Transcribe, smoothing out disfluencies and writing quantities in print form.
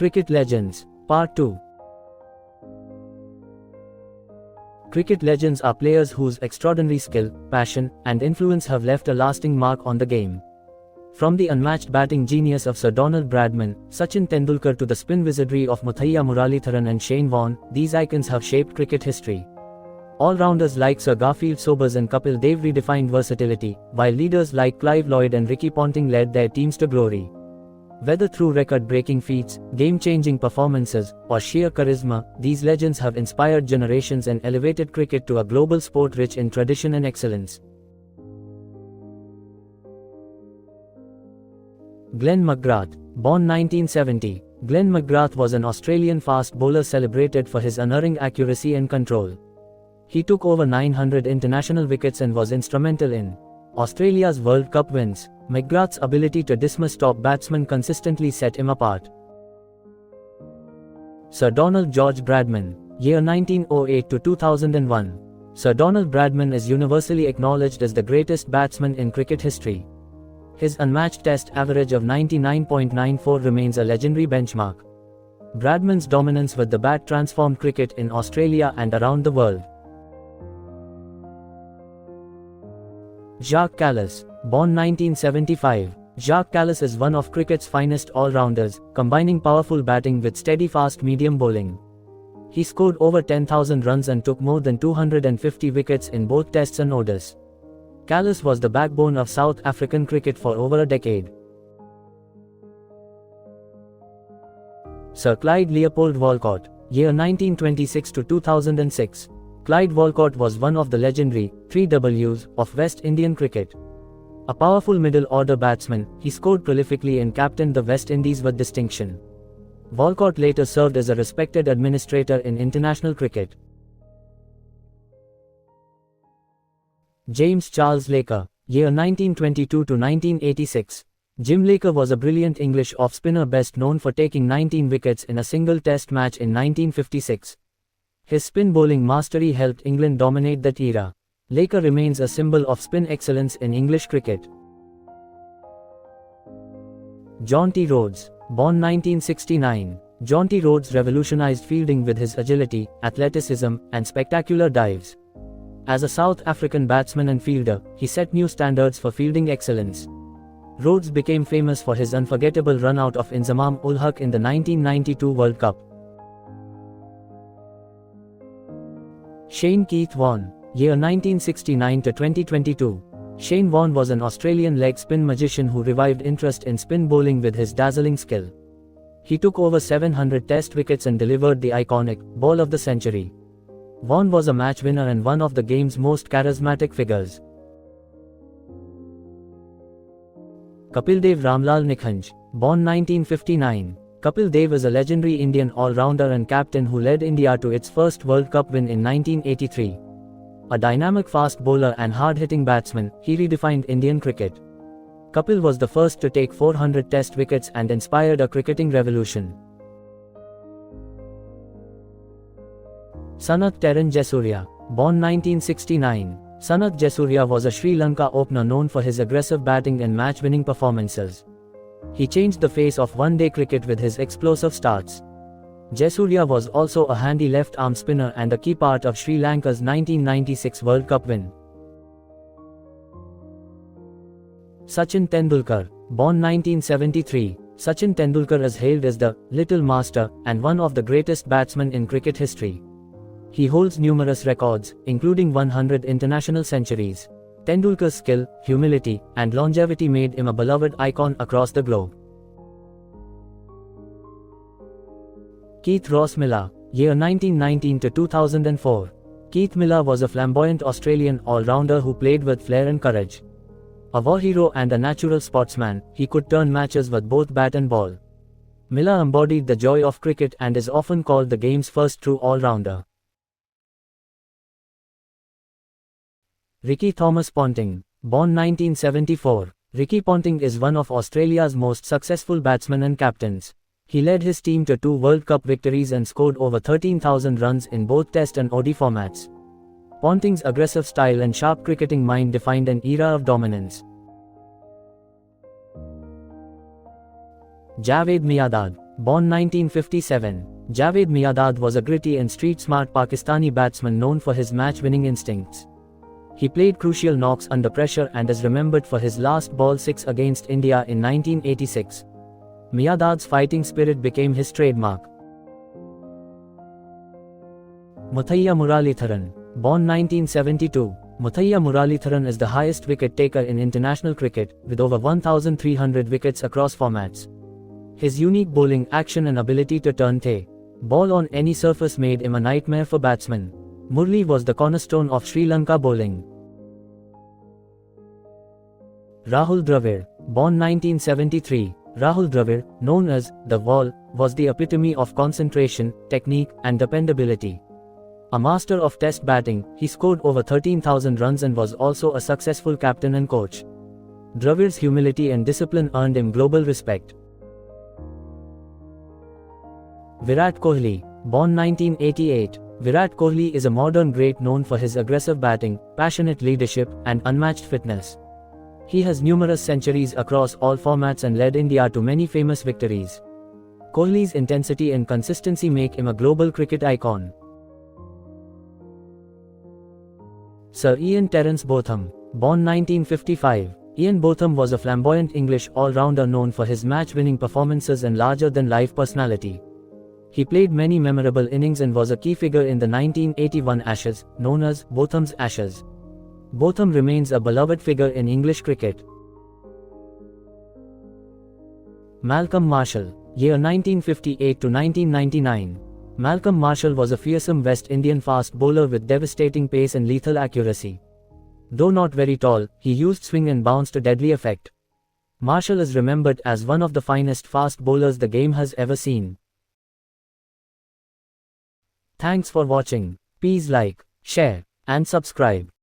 Cricket Legends, Part 2. Cricket legends are players whose extraordinary skill, passion, and influence have left a lasting mark on the game. From the unmatched batting genius of Sir Donald Bradman, Sachin Tendulkar to the spin wizardry of Muthaiya Muralitharan and Shane Warne, these icons have shaped cricket history. All-rounders like Sir Garfield Sobers and Kapil Dev redefined versatility, while leaders like Clive Lloyd and Ricky Ponting led their teams to glory. Whether through record-breaking feats, game-changing performances, or sheer charisma, these legends have inspired generations and elevated cricket to a global sport rich in tradition and excellence. Glenn McGrath, born 1970, Glenn McGrath was an Australian fast bowler celebrated for his unerring accuracy and control. He took over 900 international wickets and was instrumental in Australia's World Cup wins. McGrath's ability to dismiss top batsmen consistently set him apart. Sir Donald George Bradman, year 1908 to 2001. Sir Donald Bradman is universally acknowledged as the greatest batsman in cricket history. His unmatched test average of 99.94 remains a legendary benchmark. Bradman's dominance with the bat transformed cricket in Australia and around the world. Jacques Kallis, born 1975. Jacques Kallis is one of cricket's finest all-rounders, combining powerful batting with steady fast-medium bowling. He scored over 10,000 runs and took more than 250 wickets in both tests and ODIs. Kallis was the backbone of South African cricket for over a decade. Sir Clyde Leopold Walcott, year 1926 to 2006. Clyde Walcott was one of the legendary 3Ws of West Indian cricket. A powerful middle-order batsman, he scored prolifically and captained the West Indies with distinction. Walcott later served as a respected administrator in international cricket. James Charles Laker, year 1922 to 1986. Jim Laker was a brilliant English off-spinner best known for taking 19 wickets in a single test match in 1956. His spin bowling mastery helped England dominate that era. Laker remains a symbol of spin excellence in English cricket. John T. Rhodes, born 1969. John T. Rhodes revolutionized fielding with his agility, athleticism, and spectacular dives. As a South African batsman and fielder, he set new standards for fielding excellence. Rhodes became famous for his unforgettable run-out of Inzamam ul Haq in the 1992 World Cup. Shane Keith Warne, year 1969 to 2022. Shane Warne was an Australian leg spin magician who revived interest in spin bowling with his dazzling skill. He took over 700 test wickets and delivered the iconic ball of the century. Warne was a match winner and one of the game's most charismatic figures. Kapil Dev Ramlal Nikhanj, born 1959. Kapil Dev is a legendary Indian all-rounder and captain who led India to its first World Cup win in 1983. A dynamic fast bowler and hard-hitting batsman, he redefined Indian cricket. Kapil was the first to take 400 test wickets and inspired a cricketing revolution. Sanath Teran Jayasuriya, born 1969. Sanath Jayasuriya was a Sri Lanka opener known for his aggressive batting and match-winning performances. He changed the face of one-day cricket with his explosive starts. Jayasuriya was also a handy left-arm spinner and a key part of Sri Lanka's 1996 World Cup win. Sachin Tendulkar, born 1973. Sachin Tendulkar is hailed as the Little Master and one of the greatest batsmen in cricket history. He holds numerous records, including 100 international centuries. Tendulkar's skill, humility, and longevity made him a beloved icon across the globe. Keith Ross Miller, year 1919 to 2004. Keith Miller was a flamboyant Australian all-rounder who played with flair and courage. A war hero and a natural sportsman, he could turn matches with both bat and ball. Miller embodied the joy of cricket and is often called the game's first true all-rounder. Ricky Thomas Ponting, born 1974. Ricky Ponting is one of Australia's most successful batsmen and captains. He led his team to 2 World Cup victories and scored over 13,000 runs in both Test and ODI formats. Ponting's aggressive style and sharp cricketing mind defined an era of dominance. Javed Miandad, born 1957. Javed Miandad was a gritty and street-smart Pakistani batsman known for his match-winning instincts. He played crucial knocks under pressure and is remembered for his last ball six against India in 1986. Miandad's fighting spirit became his trademark. Muthaiya Muralitharan, born 1972. Muthaiya Muralitharan is the highest wicket taker in international cricket, with over 1,300 wickets across formats. His unique bowling action and ability to turn the ball on any surface made him a nightmare for batsmen. Murli was the cornerstone of Sri Lanka bowling. Rahul Dravid, born 1973. Rahul Dravid, known as the Wall, was the epitome of concentration, technique, and dependability. A master of test batting, he scored over 13,000 runs and was also a successful captain and coach. Dravid's humility and discipline earned him global respect. Virat Kohli, born 1988. Virat Kohli is a modern great known for his aggressive batting, passionate leadership, and unmatched fitness. He has numerous centuries across all formats and led India to many famous victories. Kohli's intensity and consistency make him a global cricket icon. Sir Ian Terence Botham, born 1955. Ian Botham was a flamboyant English all-rounder known for his match-winning performances and larger-than-life personality. He played many memorable innings and was a key figure in the 1981 Ashes, known as Botham's Ashes. Botham remains a beloved figure in English cricket. Malcolm Marshall, year 1958 to 1999. Malcolm Marshall was a fearsome West Indian fast bowler with devastating pace and lethal accuracy. Though not very tall, he used swing and bounce to deadly effect. Marshall is remembered as one of the finest fast bowlers the game has ever seen. Thanks for watching. Please like, share, and subscribe.